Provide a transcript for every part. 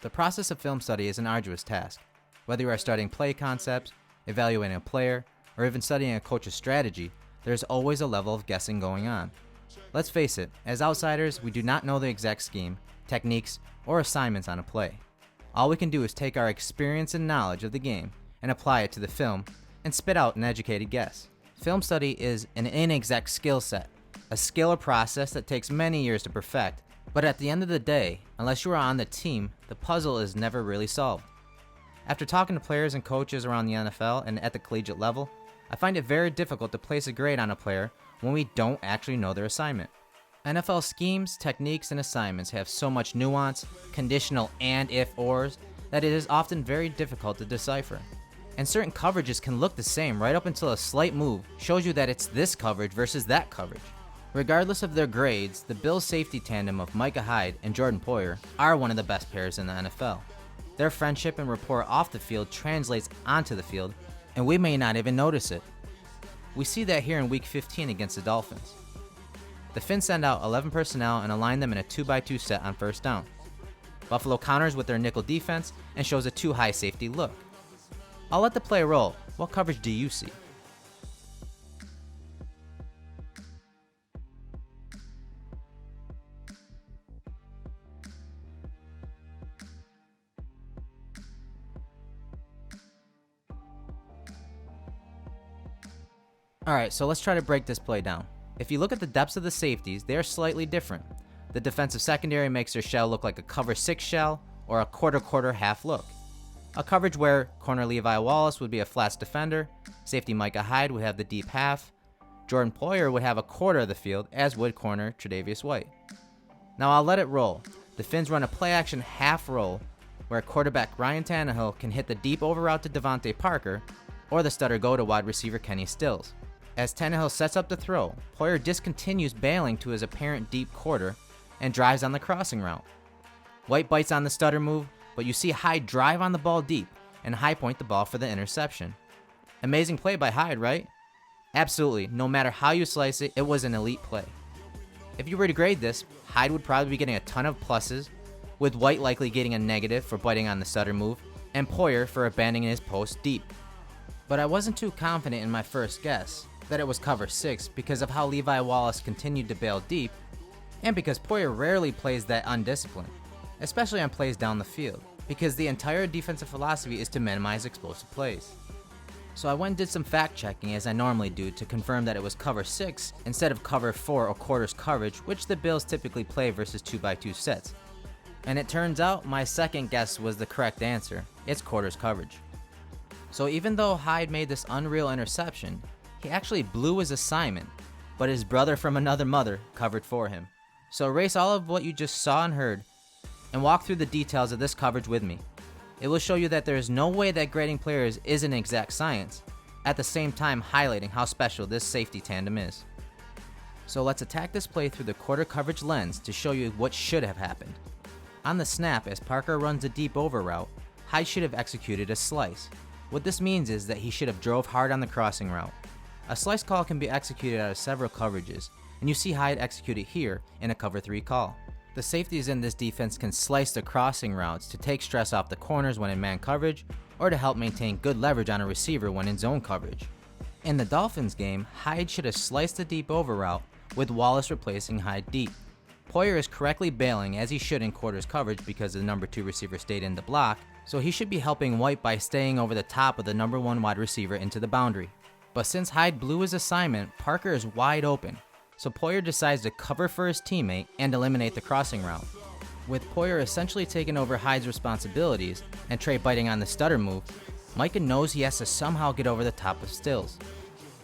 The process of film study is an arduous task. Whether you are studying play concepts, evaluating a player, or even studying a coach's strategy, there is always a level of guessing going on. Let's face it, as outsiders, we do not know the exact scheme, techniques, or assignments on a play. All we can do is take our experience and knowledge of the game and apply it to the film and spit out an educated guess. Film study is an inexact skill set, a skill or process that takes many years to perfect, but at the end of the day, unless you are on the team, the puzzle is never really solved. After talking to players and coaches around the NFL and at the collegiate level, I find it very difficult to place a grade on a player when we don't actually know their assignment. NFL schemes, techniques, and assignments have so much nuance, conditional and if-ors, that it is often very difficult to decipher. And certain coverages can look the same right up until a slight move shows you that it's this coverage versus that coverage. Regardless of their grades, the Bills safety tandem of Micah Hyde and Jordan Poyer are one of the best pairs in the NFL. Their friendship and rapport off the field translates onto the field, and we may not even notice it. We see that here in Week 15 against the Dolphins. The Finns send out 11 personnel and align them in a 2x2 set on first down. Buffalo counters with their nickel defense and shows a too-high safety look. I'll let the play roll. What coverage do you see? Alright, so let's try to break this play down. If you look at the depths of the safeties, they are slightly different. The defensive secondary makes their shell look like a cover 6 shell or a quarter half look. A coverage where corner Levi Wallace would be a flats defender, safety Micah Hyde would have the deep half, Jordan Poyer would have a quarter of the field, as would corner Tre'Davious White. Now I'll let it roll. The Finns run a play action half roll where quarterback Ryan Tannehill can hit the deep over route to Devontae Parker or the stutter go to wide receiver Kenny Stills. As Tannehill sets up the throw, Poyer discontinues bailing to his apparent deep quarter and drives on the crossing route. White bites on the stutter move, but you see Hyde drive on the ball deep and high point the ball for the interception. Amazing play by Hyde, right? Absolutely, no matter how you slice it, it was an elite play. If you were to grade this, Hyde would probably be getting a ton of pluses, with White likely getting a negative for biting on the stutter move, and Poyer for abandoning his post deep. But I wasn't too confident in my first guess that it was cover 6 because of how Levi Wallace continued to bail deep, and because Poyer rarely plays that undisciplined, especially on plays down the field, because the entire defensive philosophy is to minimize explosive plays. So I went and did some fact checking as I normally do to confirm that it was cover 6 instead of cover 4 or quarters coverage, which the Bills typically play versus 2x2 sets. And it turns out my second guess was the correct answer. It's quarters coverage. So even though Hyde made this unreal interception, he actually blew his assignment, but his brother from another mother covered for him. So erase all of what you just saw and heard and walk through the details of this coverage with me. It will show you that there is no way that grading players is an exact science, at the same time highlighting how special this safety tandem is. So let's attack this play through the quarter coverage lens to show you what should have happened. On the snap, as Parker runs a deep over route, Hyde should have executed a slice. What this means is that he should have drove hard on the crossing route. A slice call can be executed out of several coverages, and you see Hyde execute it here in a cover 3 call. The safeties in this defense can slice the crossing routes to take stress off the corners when in man coverage, or to help maintain good leverage on a receiver when in zone coverage. In the Dolphins game, Hyde should have sliced the deep over route, with Wallace replacing Hyde deep. Poyer is correctly bailing as he should in quarters coverage because the number 2 receiver stayed in the block, so he should be helping White by staying over the top of the number 1 wide receiver into the boundary. But since Hyde blew his assignment, Parker is wide open, so Poyer decides to cover for his teammate and eliminate the crossing route. With Poyer essentially taking over Hyde's responsibilities and Trey biting on the stutter move, Micah knows he has to somehow get over the top of Stills.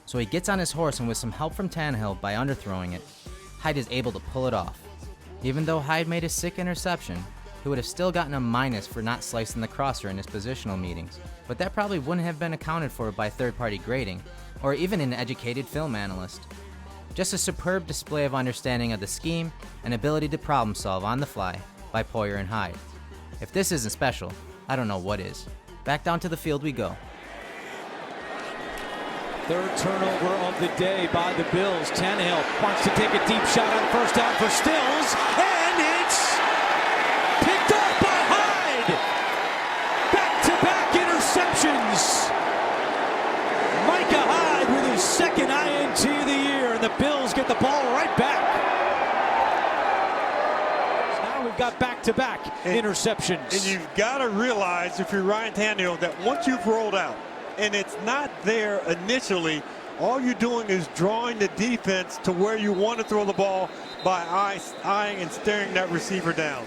So he gets on his horse, and with some help from Tannehill by underthrowing it, Hyde is able to pull it off. Even though Hyde made a sick interception, he would have still gotten a minus for not slicing the crosser in his positional meetings, but that probably wouldn't have been accounted for by third-party grading, or even an educated film analyst. Just a superb display of understanding of the scheme and ability to problem solve on the fly by Poyer and Hyde. If this isn't special, I don't know what is. Back down to the field we go. Third turnover of the day by the Bills. Tannehill wants to take a deep shot on first down for Stills, and it's picked up by Hyde. And the Bills get the ball right back. So now we've got back-to-back interceptions. And you've got to realize, if you're Ryan Tannehill, that once you've rolled out and it's not there initially, all you're doing is drawing the defense to where you want to throw the ball by eyeing and staring that receiver down.